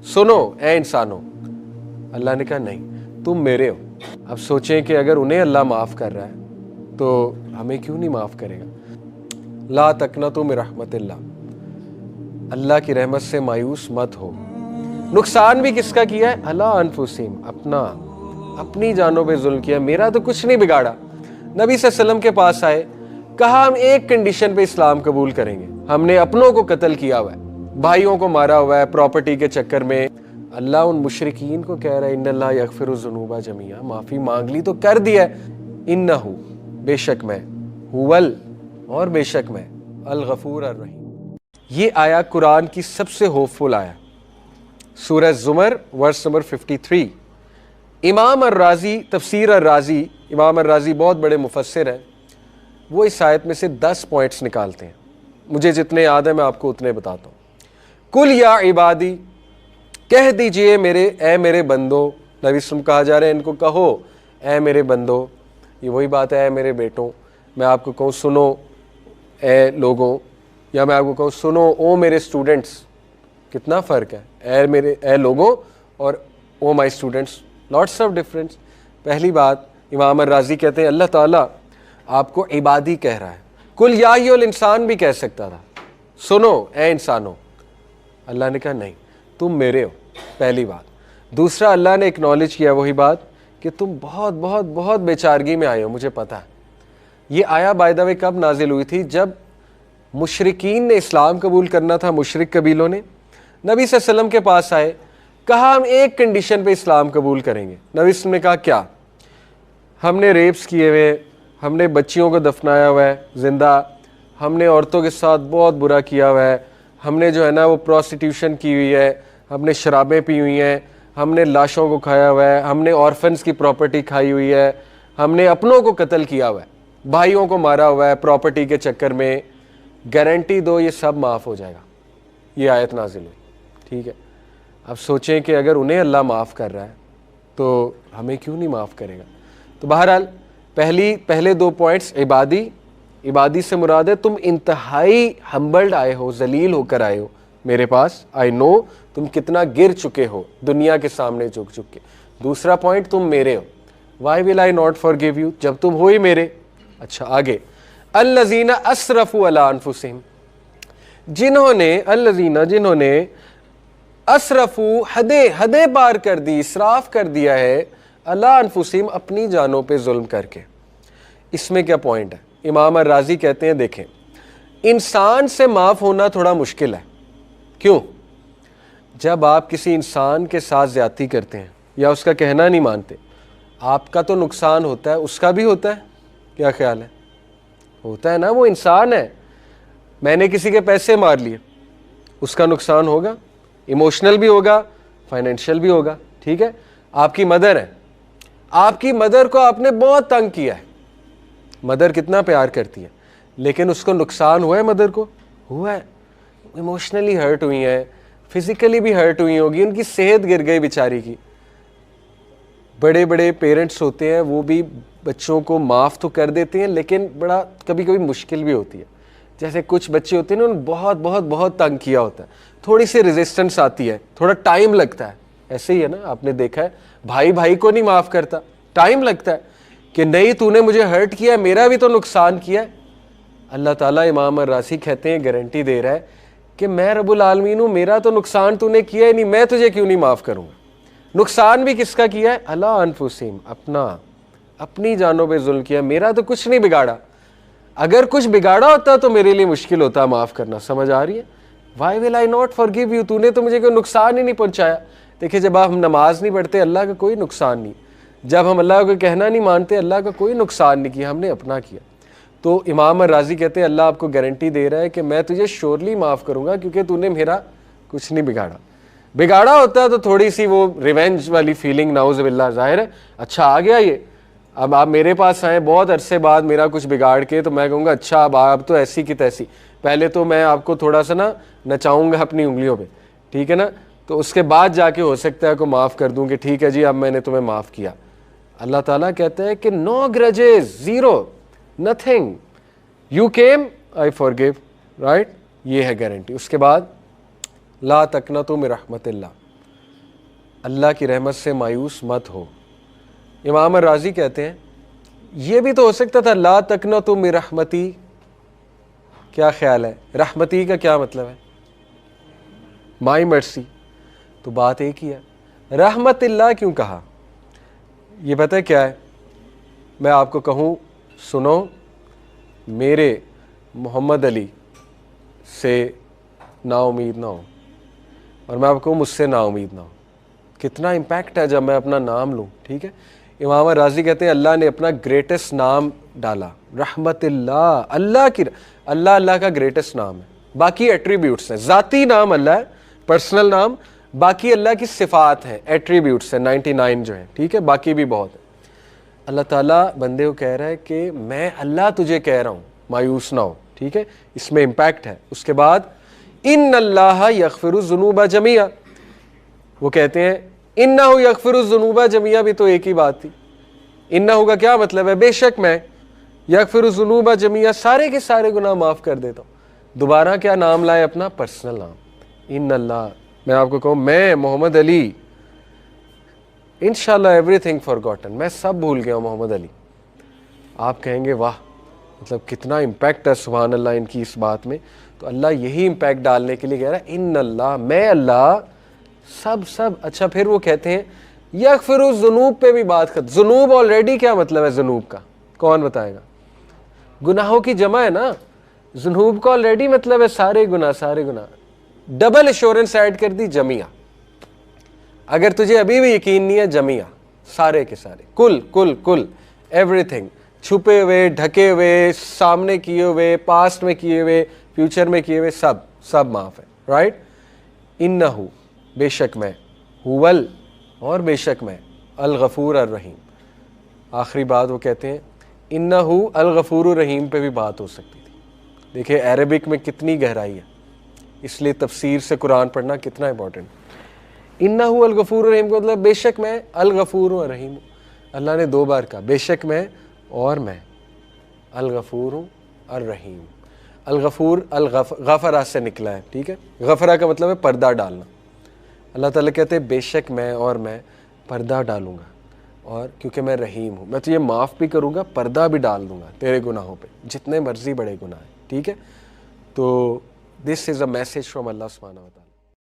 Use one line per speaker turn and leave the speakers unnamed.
सुनो ए इंसानों। अल्लाह ने कहा नहीं, तुम मेरे हो। अब सोचें कि अगर उन्हें अल्लाह माफ़ कर रहा है तो हमें क्यों नहीं माफ़ करेगा। ला तकनतु मिन रहमतिल्लाह, अल्लाह की रहमत से मायूस मत हो। नुकसान भी किसका किया है? अला अनफुसिम, अपनी जानों पे जुल्म किया, मेरा तो कुछ नहीं बिगाड़ा। नबी सल्लल्लाहु अलैहि वसल्लम के पास आए, कहा हम एक कंडीशन पे इस्लाम कबूल करेंगे, हमने अपनों को कत्ल किया हुआ है, भाइयों को मारा हुआ है प्रॉपर्टी के चक्कर में। अल्लाह उन मुशरिकीन को कह रहा है इन्नल्लाह यगफिरुज़्ज़ुनूबा जमीआ, माफ़ी मांग ली तो कर दिया है। इन्नहु, बेशक मैं, हुवल, और बेशक मैं, अल गफूर अर रहीम। ये आया कुरान की सबसे होपफुल आया, सूरह ज़ुमर वर्स नंबर 53। इमाम अर्राज़ी, तफसीर अर्राज़ी, इमाम अर्राज़ी बहुत बड़े मुफस्सिर हैं, वो इस आयत में से 10 पॉइंट्स निकालते हैं। मुझे जितने याद है मैं आपको उतने बताता हूँ। कुल या इबादी, कह दीजिए ए मेरे बंदो, नबी वसल्लम कहा जा रहा है इनको कहो ए मेरे बंदो। ये वही बात है, ए मेरे बेटों। मैं आपको कहूँ सुनो ए लोगों, या मैं आपको कहूँ सुनो ओ मेरे स्टूडेंट्स, कितना फ़र्क है ए लोगों और oh my students, lots of difference. पहली बात, इमाम अर्राज़ी कहते हैं अल्लाह ताला आपको इबादी कह रहा है। कुल या अय्युहल इंसान भी कह सकता था, सुनो ए इंसानों। अल्लाह ने कहा नहीं, तुम मेरे हो, पहली बात। दूसरा, अल्लाह ने एक्नॉलेज किया वही बात कि तुम बहुत बहुत बहुत बेचारगी में आए हो, मुझे पता है। ये आया बाय द वे कब नाजिल हुई थी? जब मुशरिकीन ने इस्लाम कबूल करना था, मुशरिक कबीलों ने नबी सल्लल्लाहु अलैहि वसल्लम के पास आए, कहा हम एक कंडीशन पे इस्लाम कबूल करेंगे। नबी सल्लल्लाहु ने कहा क्या? हमने रेप्स किए हुए, हमने बच्चियों को दफनाया हुआ है ज़िंदा, हमने औरतों के साथ बहुत बुरा किया हुआ है, हमने जो है ना वो प्रोस्टिट्यूशन की हुई है, हमने शराबें पी हुई हैं, हमने लाशों को खाया हुआ है, हमने ऑर्फन्स की प्रॉपर्टी खाई हुई है, हमने अपनों को कत्ल किया हुआ है, भाइयों को मारा हुआ है प्रॉपर्टी के चक्कर में, गारंटी दो ये सब माफ़ हो जाएगा। ये आयत नाजिल हुई, ठीक है। अब सोचें कि अगर उन्हें अल्लाह माफ़ कर रहा है तो हमें क्यों नहीं माफ़ करेगा। तो बहरहाल पहले 2 पॉइंट्स, इबादी से मुराद है तुम इंतहाई हम्बल्ड आए हो, जलील होकर आए हो मेरे पास। आई नो तुम कितना गिर चुके हो दुनिया के सामने झुक झुक के। दूसरा पॉइंट, तुम मेरे हो। Why will I not forgive you, जब तुम हो ही मेरे। अच्छा आगे, अल्लज़ीना असरफू अला अनफुसिहिम, जिन्होंने असरफू हदे पार कर दी, इसराफ कर दिया है, अला अनफुसिहिम, अपनी जानों पे जुल्म करके। इसमें क्या पॉइंट है? इमाम अर्राज़ी कहते हैं देखें, इंसान से माफ़ होना थोड़ा मुश्किल है। क्यों? जब आप किसी इंसान के साथ ज़्यादती करते हैं या उसका कहना नहीं मानते, आपका तो नुकसान होता है, उसका भी होता है। क्या ख्याल है? होता है ना, वो इंसान है। मैंने किसी के पैसे मार लिए, उसका नुकसान होगा, इमोशनल भी होगा, फाइनेंशियल भी होगा, ठीक है। आपकी मदर है, आपकी मदर को आपने बहुत तंग किया है, मदर कितना प्यार करती है, लेकिन उसको नुकसान हुआ है, मदर को हुआ है, इमोशनली हर्ट हुई है, फिजिकली भी हर्ट हुई होगी, उनकी सेहत गिर गई बेचारी की। बड़े बड़े पेरेंट्स होते हैं, वो भी बच्चों को माफ़ तो कर देते हैं, लेकिन बड़ा कभी कभी मुश्किल भी होती है। जैसे कुछ बच्चे होते हैं ना, उन्होंने बहुत बहुत बहुत तंग किया होता है, थोड़ी सी रेजिस्टेंस आती है, थोड़ा टाइम लगता है। ऐसे ही है ना, आपने देखा है भाई भाई को नहीं माफ़ करता, टाइम लगता है कि नहीं तूने मुझे हर्ट किया, मेरा भी तो नुकसान किया है। अल्लाह ताला, इमाम अर्राज़ी कहते हैं, गारंटी दे रहा है कि मैं रब्बुल आलमीन हूँ, मेरा तो नुकसान तूने किया ही नहीं, मैं तुझे क्यों नहीं माफ़ करूँगा। नुकसान भी किसका किया है? अला अनफुसिहिम, अपनी जानों पे जुल्म किया, मेरा तो कुछ नहीं बिगाड़ा। अगर कुछ बिगाड़ा होता तो मेरे लिए मुश्किल होता माफ़ करना। समझ आ रही है? Why will I not forgive you, तूने तो मुझे कोई नुकसान ही नहीं पहुँचाया। देखिए, जब आप नमाज नहीं पढ़ते, अल्लाह का कोई नुकसान नहीं। जब हम अल्लाह को कहना नहीं मानते, अल्लाह का कोई नुकसान नहीं किया, हमने अपना किया। तो इमाम अर्राज़ी कहते हैं अल्लाह आपको गारंटी दे रहा है कि मैं तुझे श्योरली माफ़ करूँगा, क्योंकि तूने मेरा कुछ नहीं बिगाड़ा होता तो थोड़ी सी वो रिवेंज वाली फीलिंग नाउज़ बिल्लाह ज़ाहिर है। अच्छा आ गया ये, अब आप मेरे पास आए बहुत अरसे बाद मेरा कुछ बिगाड़ के, तो मैं कहूँगा अच्छा अब आप तो ऐसी की तैसी, पहले तो मैं आपको थोड़ा सा ना नचाऊँगा अपनी उंगलियों पे, ठीक है ना, तो उसके बाद जाके हो सकता है को माफ़ कर दूँ कि ठीक है जी अब मैंने तुम्हें माफ़ किया। अल्लाह ताला कहता है कि no grudges, zero, nothing, you came I forgive, right, ये है गारंटी। उसके बाद ला तकनतु मिन रहमतिल्लाह, اللہ کی رحمت سے مایوس مت ہو۔ امام الرازی کہتے ہیں یہ بھی تو ہو سکتا تھا لا تقنطوا من رحمتی، کیا خیال ہے رحمتی کا کیا مطلب ہے؟ مائی مرسی، تو بات ایک ہی ہے، رحمت اللہ کیوں کہا؟ یہ پتہ کیا ہے، میں آپ کو کہوں سنو، میرے محمد علی سے نا امید نہ ہو، اور میں آپ کو مجھ سے نا امید نہ ہو۔ کتنا امپیکٹ ہے جب میں اپنا نام لوں، ٹھیک ہے۔ امام راضی کہتے ہیں اللہ نے اپنا گریٹسٹ نام ڈالا، رحمت اللہ، اللہ کا گریٹسٹ نام ہے، باقی ایٹریبیوٹس ہیں، ذاتی نام اللہ ہے، پرسنل نام، باقی اللہ کی صفات ہیں، ایٹریبیوٹس ہیں 99 جو ہیں، ٹھیک ہے، باقی بھی بہت ہیں۔ اللہ تعالیٰ بندے کو کہہ رہا ہے کہ میں اللہ تجھے کہہ رہا ہوں مایوس نہ ہو، ٹھیک ہے، اس میں امپیکٹ ہے۔ اس کے بعد ان اللہ یغفر الذنوب جمیعا، وہ کہتے ہیں انہ یغفر الذنوب جمیعا، بھی تو ایک ہی بات تھی۔ انہ کا کیا مطلب ہے؟ بے شک میں، یغفر الذنوب جمیعا، سارے کے سارے گناہ معاف کر دیتا ہوں۔ دوبارہ کیا نام لائے؟ اپنا پرسنل نام، ان اللہ۔ میں آپ کو کہوں میں محمد علی انشاءاللہ ایوری تھنگ فارگوٹن، میں سب بھول گیا ہوں محمد علی، آپ کہیں گے واہ، مطلب کتنا امپیکٹ ہے سبحان اللہ ان کی اس بات میں۔ تو اللہ یہی امپیکٹ ڈالنے کے لیے کہہ رہا ہے ان اللہ، میں اللہ سب۔ اچھا پھر وہ کہتے ہیں یغفر الذنوب پہ بھی بات کر، ذنوب آلریڈی کیا مطلب ہے ذنوب کا؟ کون بتائے گا؟ گناہوں کی جمع ہے نا، ذنوب کا آلریڈی مطلب ہے سارے گناہ، ڈبل ایشورنس ایڈ کر دی، جمیع۔ اگر تجھے ابھی بھی یقین نہیں ہے، جمیع، سارے کے سارے، کل ایوری تھنگ، چھپے ہوئے، ڈھکے ہوئے، سامنے کیے ہوئے، پاسٹ میں کیے ہوئے، فیوچر میں کیے ہوئے، سب معاف ہے، رائٹ۔ انہو، بے شک میں، ہول، اور بے شک میں، الغفور الرحیم۔ آخری بات وہ کہتے ہیں انہو الغفور الرحیم پہ بھی بات ہو سکتی تھی۔ دیکھیں عربک میں کتنی گہرائی ہے، اس لیے تفسیر سے قرآن پڑھنا کتنا امپورٹنٹ۔ انہو الغفور الرحیم کا مطلب بے شک میں الغفور ہوں الرحیم ہوں۔ اللہ نے 2 بار کہا بے شک میں اور میں الغفور ہوں الرحیم۔ الغفور غفرہ سے نکلا ہے، ٹھیک ہے، غفرہ کا مطلب ہے پردہ ڈالنا۔ اللہ تعالیٰ کہتے ہیں بے شک میں اور میں پردہ ڈالوں گا، اور کیونکہ میں رحیم ہوں، میں تجھے معاف بھی کروں گا، پردہ بھی ڈال دوں گا تیرے گناہوں پہ، جتنے مرضی بڑے گناہ ہیں، ٹھیک ہے۔ تو دس از اے میسج فرام اللہ سبحانہ و تعالیٰ۔